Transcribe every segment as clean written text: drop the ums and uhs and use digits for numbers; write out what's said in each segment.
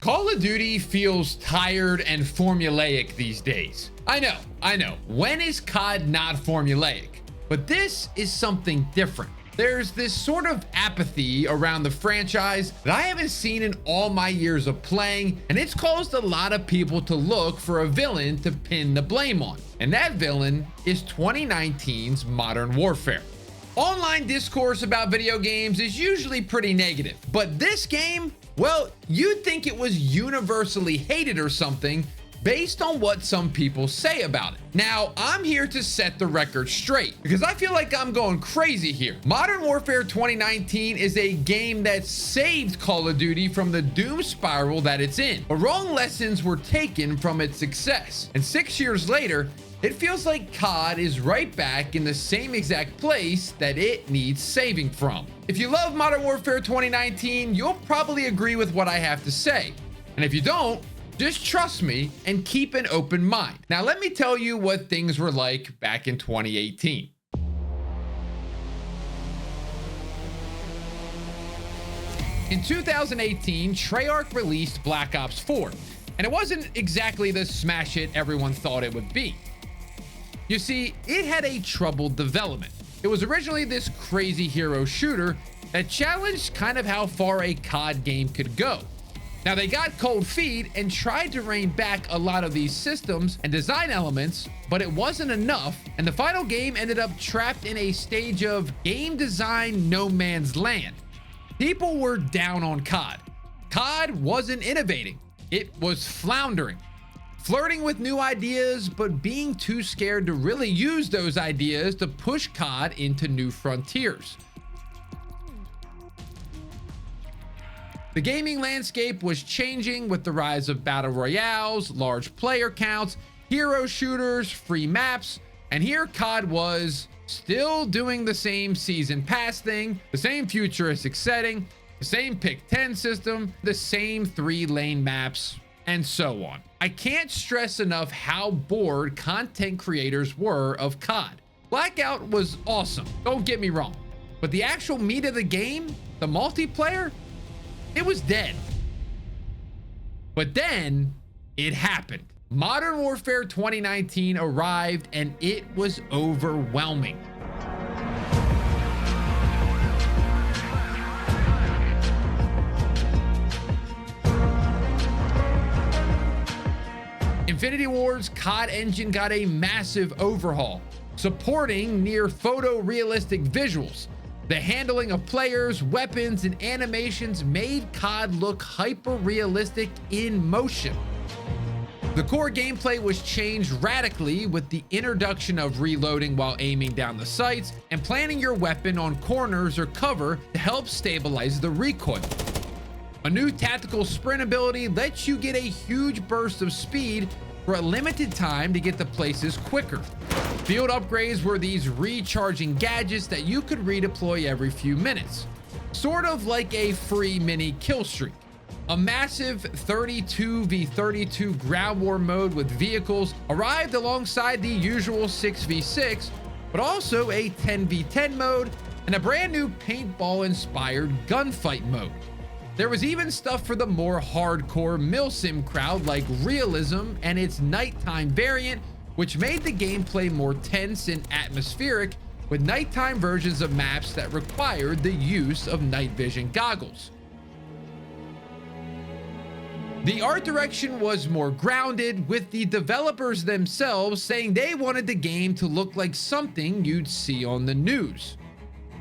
Call of Duty feels tired and formulaic these days. I know. When is COD not formulaic? But this is something different. There's this sort of apathy around the franchise that I haven't seen in all my years of playing, and it's caused a lot of people to look for a villain to pin the blame on. And that villain is 2019's Modern Warfare. Online discourse about video games is usually pretty negative, but this game, well, you'd think it was universally hated or something based on what some people say about it. Now, I'm here to set the record straight because I feel like I'm going crazy here. Modern Warfare 2019 is a game that saved Call of Duty from the doom spiral that it's in. But wrong lessons were taken from its success. And 6 years later, it feels like COD is right back in the same exact place that it needs saving from. If you love Modern Warfare 2019, you'll probably agree with what I have to say. And if you don't, just trust me and keep an open mind. Now, let me tell you what things were like back in 2018. In 2018, Treyarch released Black Ops 4, and it wasn't exactly the smash hit everyone thought it would be. You see, it had a troubled development. It was originally this crazy hero shooter that challenged kind of how far a COD game could go. Now, they got cold feet and tried to rein back a lot of these systems and design elements, but it wasn't enough, and the final game ended up trapped in a stage of game design no man's land. People were down on COD. COD wasn't innovating. It was floundering, flirting with new ideas, but being too scared to really use those ideas to push COD into new frontiers. The gaming landscape was changing with the rise of battle royales, large player counts, hero shooters, free maps, and here COD was still doing the same season pass thing, the same futuristic setting, the same pick 10 system, the same 3-lane maps, and so on. I can't stress enough how bored content creators were of COD. Blackout was awesome, don't get me wrong, but the actual meat of the game, the multiplayer, it was dead. But then it happened. Modern Warfare 2019 arrived and it was overwhelming. Infinity Ward's COD engine got a massive overhaul, supporting near photorealistic visuals. The handling of players, weapons, and animations made COD look hyper-realistic in motion. The core gameplay was changed radically with the introduction of reloading while aiming down the sights and planting your weapon on corners or cover to help stabilize the recoil. A new tactical sprint ability lets you get a huge burst of speed for a limited time to get to places quicker. Field upgrades were these recharging gadgets that you could redeploy every few minutes, sort of like a free mini kill streak. A massive 32v32 ground war mode with vehicles arrived alongside the usual 6v6, but also a 10v10 mode and a brand new paintball-inspired gunfight mode. There was even stuff for the more hardcore milsim crowd like realism and its nighttime variant, which made the gameplay more tense and atmospheric with nighttime versions of maps that required the use of night vision goggles. The art direction was more grounded, with the developers themselves saying they wanted the game to look like something you'd see on the news.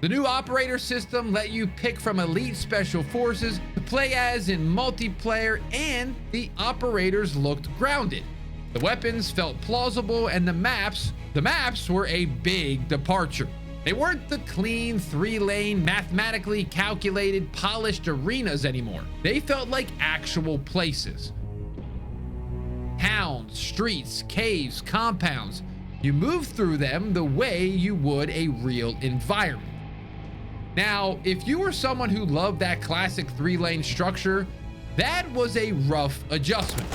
The new operator system let you pick from elite special forces to play as in multiplayer, and the operators looked grounded. The weapons felt plausible, and the maps were a big departure. They weren't the clean 3-lane, mathematically calculated, polished arenas anymore. They felt like actual places. Towns, streets, caves, compounds. You move through them the way you would a real environment. Now, if you were someone who loved that classic 3-lane structure, that was a rough adjustment.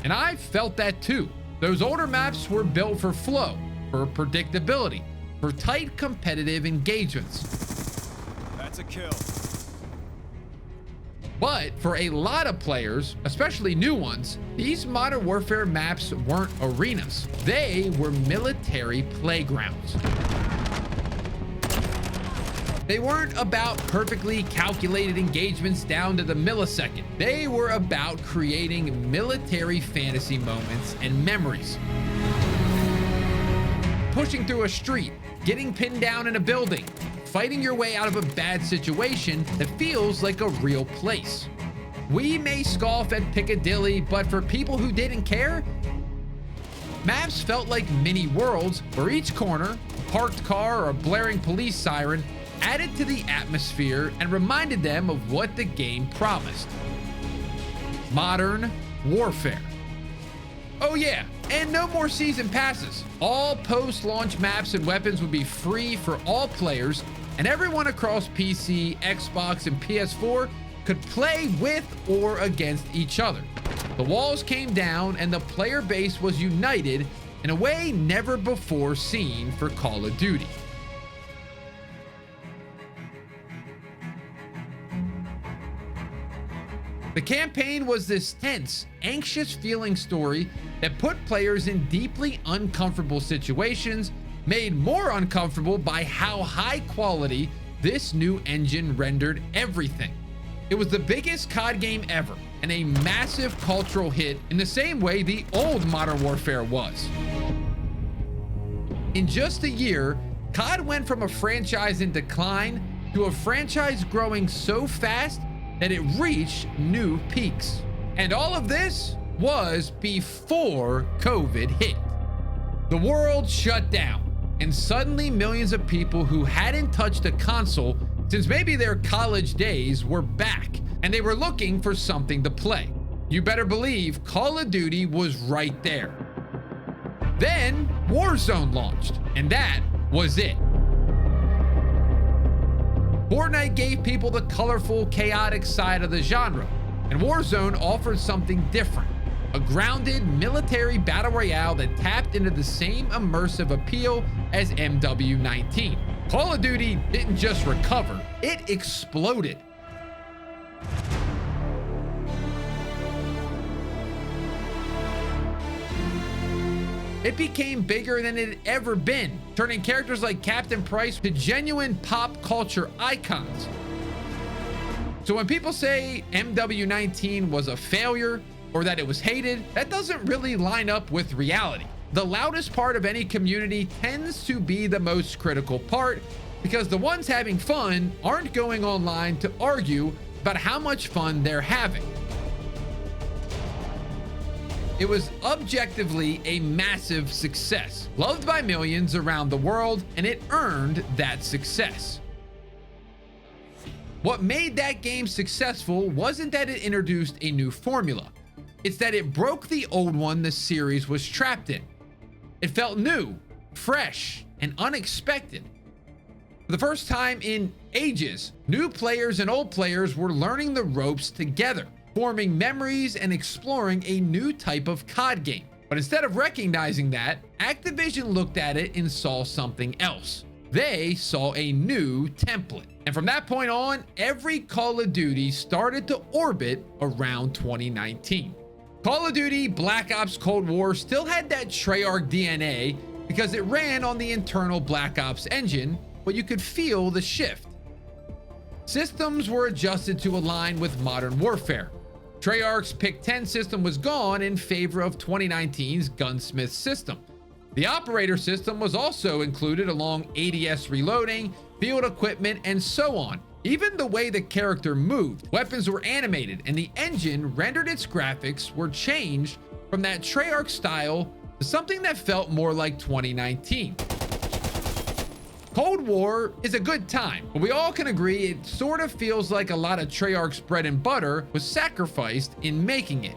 And I felt that too. Those older maps were built for flow, for predictability, for tight competitive engagements. That's a kill. But for a lot of players, especially new ones, these Modern Warfare maps weren't arenas. They were military playgrounds. They weren't about perfectly calculated engagements down to the millisecond. They were about creating military fantasy moments and memories. Pushing through a street, getting pinned down in a building, fighting your way out of a bad situation that feels like a real place. We may scoff at Piccadilly, but for people who didn't care, maps felt like mini worlds where each corner, a parked car, or a blaring police siren added to the atmosphere and reminded them of what the game promised. Modern Warfare. Oh yeah, and no more season passes. All post-launch maps and weapons would be free for all players, and everyone across PC, Xbox, and PS4 could play with or against each other. The walls came down and the player base was united in a way never before seen for Call of Duty. The campaign was this tense, anxious feeling story that put players in deeply uncomfortable situations, made more uncomfortable by how high quality this new engine rendered everything. It was the biggest COD game ever, and a massive cultural hit in the same way the old Modern Warfare was. In just a year, COD went from a franchise in decline to a franchise growing so fast that it reached new peaks. And all of this was before COVID hit. The world shut down, and suddenly millions of people who hadn't touched a console since maybe their college days were back, and they were looking for something to play. You better believe Call of Duty was right there. Then Warzone launched, and that was it. Fortnite gave people the colorful, chaotic side of the genre, and Warzone offered something different. A grounded military battle royale that tapped into the same immersive appeal as MW19. Call of Duty didn't just recover, it exploded. It became bigger than it had ever been, turning characters like Captain Price to genuine pop culture icons. So when people say MW19 was a failure or that it was hated, that doesn't really line up with reality. The loudest part of any community tends to be the most critical part, because the ones having fun aren't going online to argue about how much fun they're having. It was objectively a massive success, loved by millions around the world, and it earned that success. What made that game successful wasn't that it introduced a new formula. It's that it broke the old one the series was trapped in. It felt new, fresh, and unexpected. For the first time in ages, new players and old players were learning the ropes together, forming memories and exploring a new type of COD game. But instead of recognizing that, Activision looked at it and saw something else. They saw a new template. And from that point on, every Call of Duty started to orbit around 2019. Call of Duty Black Ops Cold War still had that Treyarch DNA because it ran on the internal Black Ops engine, but you could feel the shift. Systems were adjusted to align with Modern Warfare. Treyarch's Pick-10 system was gone in favor of 2019's Gunsmith system. The operator system was also included along ADS reloading, field equipment, and so on. Even the way the character moved, weapons were animated, and the engine rendered its graphics were changed from that Treyarch style to something that felt more like 2019. Cold War is a good time, but we all can agree it sort of feels like a lot of Treyarch's bread and butter was sacrificed in making it.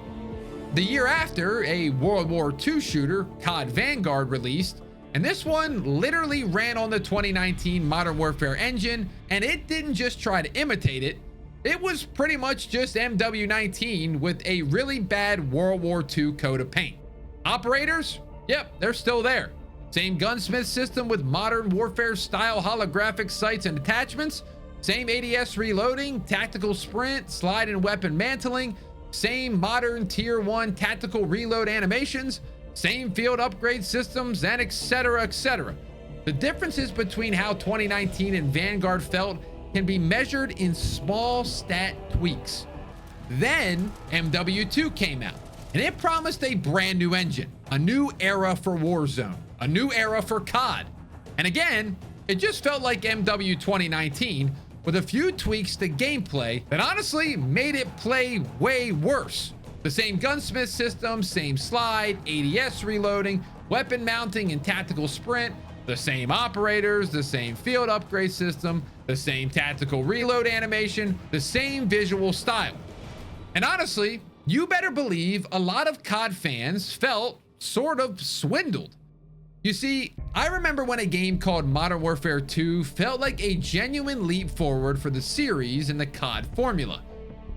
The year after, a World War II shooter, COD Vanguard, released, and this one literally ran on the 2019 Modern Warfare engine, and it didn't just try to imitate it, it was pretty much just MW19 with a really bad World War II coat of paint. Operators? Yep, they're still there. Same gunsmith system with Modern Warfare style holographic sights and attachments, Same ADS reloading, tactical sprint, slide and weapon mantling, same modern tier 1 tactical reload animations, same field upgrade systems, and etc, etc. The differences between how 2019 and Vanguard felt can be measured in small stat tweaks. Then MW2 came out, and it promised a brand new engine, a new era for Warzone, a new era for COD. And again, it just felt like MW 2019 with a few tweaks to gameplay that honestly made it play way worse. The same gunsmith system, same slide, ADS reloading, weapon mounting and tactical sprint, the same operators, the same field upgrade system, the same tactical reload animation, the same visual style. And honestly, you better believe a lot of COD fans felt sort of swindled. You see, I remember when a game called Modern Warfare 2 felt like a genuine leap forward for the series in the COD formula.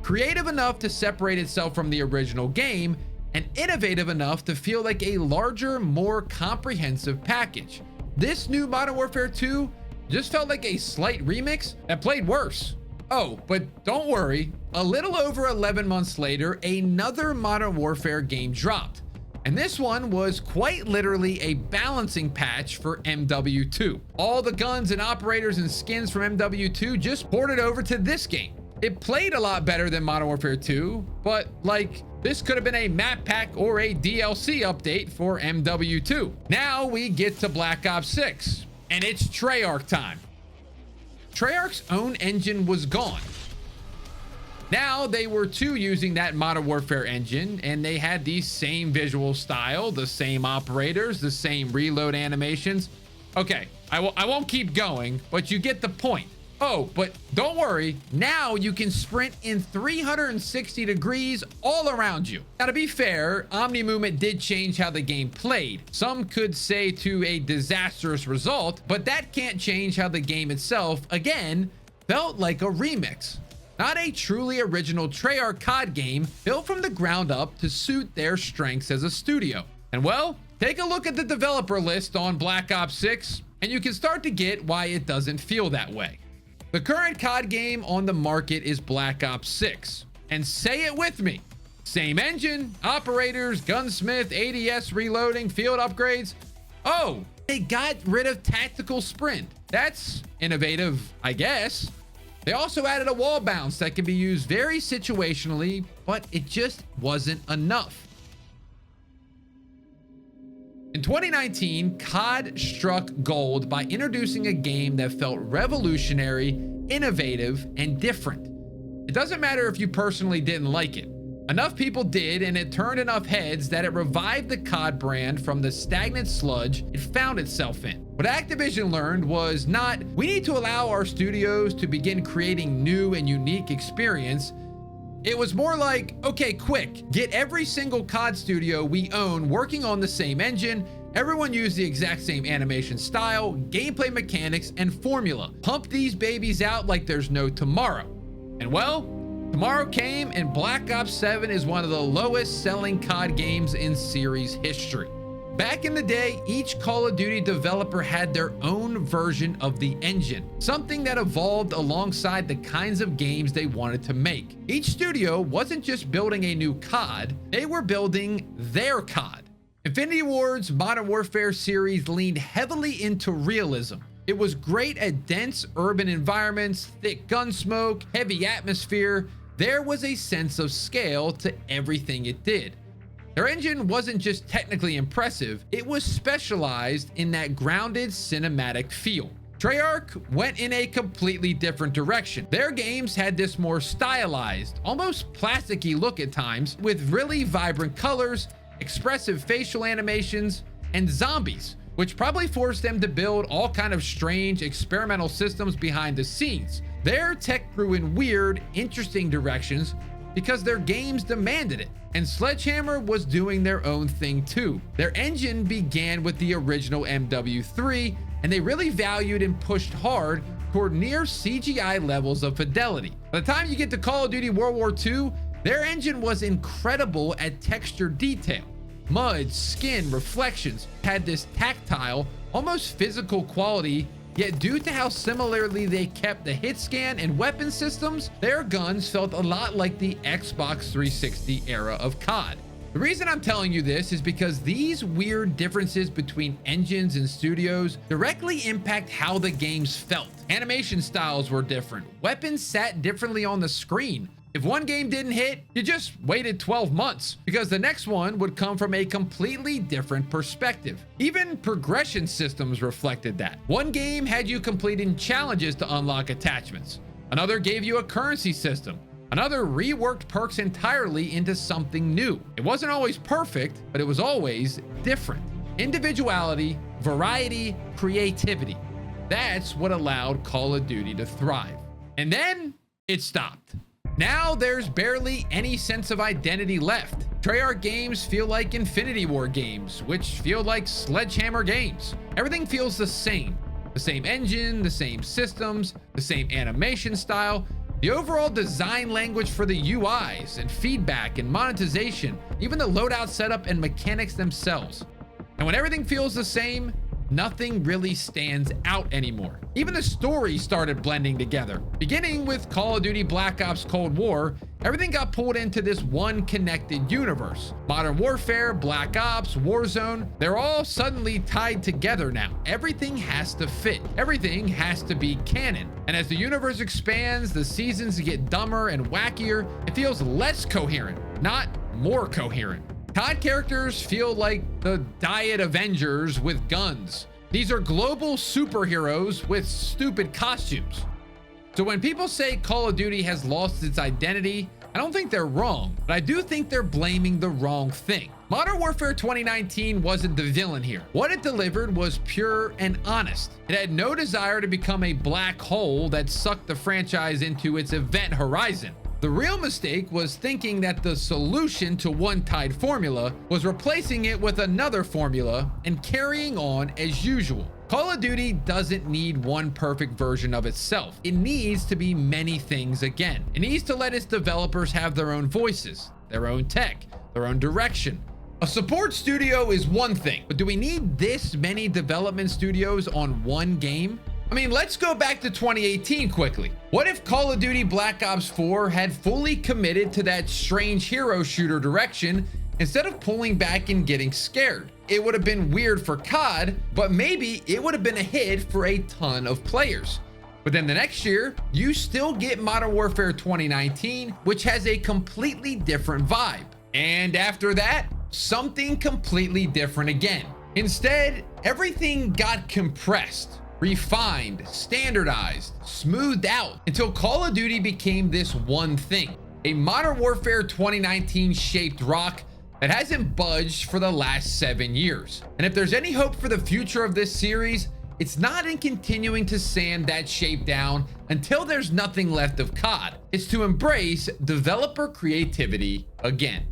Creative enough to separate itself from the original game, and innovative enough to feel like a larger, more comprehensive package. This new Modern Warfare 2 just felt like a slight remix that played worse. Oh, but don't worry, a little over 11 months later, another Modern Warfare game dropped. And this one was quite literally a balancing patch for MW2. All the guns and operators and skins from MW2 just ported over to this game. It played a lot better than Modern Warfare 2, but like, this could have been a map pack or a DLC update for MW2. Now we get to Black Ops 6, and it's Treyarch time. Treyarch's own engine was gone. Now they were too using that Modern Warfare engine, and they had the same visual style, the same operators, the same reload animations. Okay, I won't keep going, but you get the point. Oh, but don't worry, now you can sprint in 360 degrees all around you. Now, to be fair, Omni Movement did change how the game played. Some could say to a disastrous result, but that can't change how the game itself, again, felt like a remix. Not a truly original Treyarch COD game built from the ground up to suit their strengths as a studio. And well, take a look at the developer list on Black Ops 6, and you can start to get why it doesn't feel that way. The current COD game on the market is Black Ops 6. And say it with me. Same engine, operators, gunsmith, ADS reloading, field upgrades. Oh, they got rid of tactical sprint. That's innovative, I guess. They also added a wall bounce that can be used very situationally, but it just wasn't enough. In 2019, COD struck gold by introducing a game that felt revolutionary, innovative, and different. It doesn't matter if you personally didn't like it. Enough people did, and it turned enough heads that it revived the COD brand from the stagnant sludge it found itself in. What Activision learned was not, we need to allow our studios to begin creating new and unique experience. It was more like, okay, quick, get every single COD studio we own working on the same engine, everyone use the exact same animation style, gameplay mechanics, and formula. Pump these babies out like there's no tomorrow. And well, tomorrow came, and Black Ops 7 is one of the lowest selling COD games in series history. Back in the day, each Call of Duty developer had their own version of the engine, something that evolved alongside the kinds of games they wanted to make. Each studio wasn't just building a new COD, they were building their COD. Infinity Ward's Modern Warfare series leaned heavily into realism. It was great at dense urban environments, thick gun smoke, heavy atmosphere. There was a sense of scale to everything it did. Their engine wasn't just technically impressive, it was specialized in that grounded cinematic feel. Treyarch went in a completely different direction. Their games had this more stylized, almost plasticky look at times, with really vibrant colors, expressive facial animations, and zombies, which probably forced them to build all kind of strange experimental systems behind the scenes. Their tech grew in weird, interesting directions because their games demanded it. And Sledgehammer was doing their own thing too. Their engine began with the original MW3, and they really valued and pushed hard toward near CGI levels of fidelity. By the time you get to Call of Duty World War II, their engine was incredible at texture detail. Mud, skin, reflections had this tactile, almost physical quality Yet due to how similarly they kept the hit scan and weapon systems, their guns felt a lot like the Xbox 360 era of COD. The reason I'm telling you this is because these weird differences between engines and studios directly impact how the games felt. Animation styles were different, weapons sat differently on the screen. If one game didn't hit, you just waited 12 months because the next one would come from a completely different perspective. Even progression systems reflected that. One game had you completing challenges to unlock attachments. Another gave you a currency system. Another reworked perks entirely into something new. It wasn't always perfect, but it was always different. Individuality, variety, creativity. That's what allowed Call of Duty to thrive. And then it stopped. Now there's barely any sense of identity left. Treyarch games feel like Infinity War games, which feel like Sledgehammer games. Everything feels the same. The same engine, the same systems, the same animation style, the overall design language for the UIs and feedback and monetization, even the loadout setup and mechanics themselves. And when everything feels the same, nothing really stands out anymore. Even the story started blending together. Beginning with Call of Duty Black Ops Cold War, everything got pulled into this one connected universe. Modern Warfare, Black Ops, Warzone, they're all suddenly tied together now. Everything has to fit. Everything has to be canon. And as the universe expands, the seasons get dumber and wackier, it feels less coherent, not more coherent. COD characters feel like the Diet Avengers with guns. These are global superheroes with stupid costumes. So when people say Call of Duty has lost its identity, I don't think they're wrong, but I do think they're blaming the wrong thing. Modern Warfare 2019 wasn't the villain here. What it delivered was pure and honest. It had no desire to become a black hole that sucked the franchise into its event horizon. The real mistake was thinking that the solution to one tied formula was replacing it with another formula and carrying on as usual. Call of Duty doesn't need one perfect version of itself. It needs to be many things again. It needs to let its developers have their own voices, their own tech, their own direction. A support studio is one thing, but do we need this many development studios on one game? I mean, let's go back to 2018 quickly. What if Call of Duty Black Ops 4 had fully committed to that strange hero shooter direction instead of pulling back and getting scared? It would have been weird for COD, but maybe it would have been a hit for a ton of players. But then the next year, you still get Modern Warfare 2019, which has a completely different vibe. And after that, something completely different again. Instead, everything got compressed, refined, standardized, smoothed out until Call of Duty became this one thing, a Modern Warfare 2019 shaped rock that hasn't budged for the last 7 years. And if there's any hope for the future of this series, it's not in continuing to sand that shape down until there's nothing left of COD. It's to embrace developer creativity again.